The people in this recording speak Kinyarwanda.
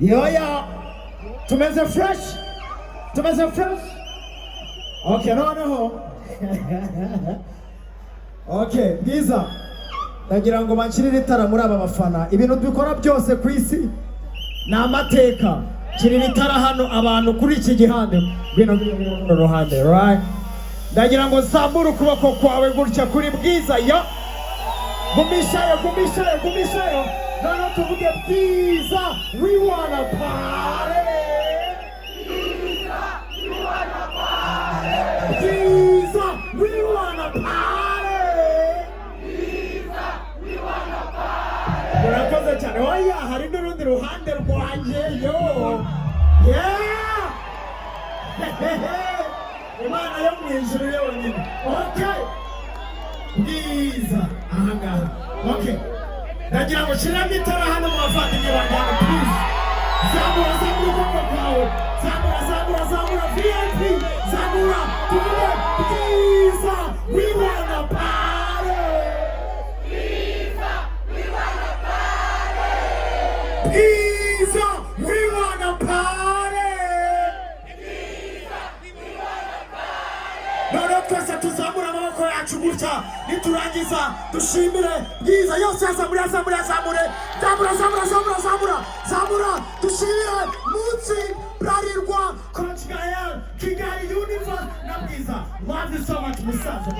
Yoya, tumeze fresh. Okay, no. Okay, Bwiza. Ndagira ngo bankirire itara muri aba bafana. Ibintu dukora byose ku isi na amateka. Kirira itara hano abantu kuri iki gihande. Bino ruhande, right? Ndagira ngo zambura ukuboko kwawe gutya kuri Bwiza. Yo. Gumishayo. None tuvuge Bwiza, we wanna party. Bwiza, we wanna party. Murakoze cyane. Oya, hari n'urundi ruhande rwanje yo. Yeah. Imana yo mwijuru yonyine. Okay. Bwiza, ahangaha. Okay. Ndagira ngo shiramo itara hano mu bavandimwe banjye, please. Zamura ukuboko kwawe. Zamura VIP. Zamura tuvuge Bwiza, we wanna party. Bwiza, we wanna party. Bwiza, we wanna party. Bwiza, we wanna party. None twese tuzamura amaboko yacu gutya niturangiza dushimire Bwiza. Yose zamura dushimire Mutsi Brarirwa Coach Gael Kigali Universe na Bwiza. Love you so much musaza.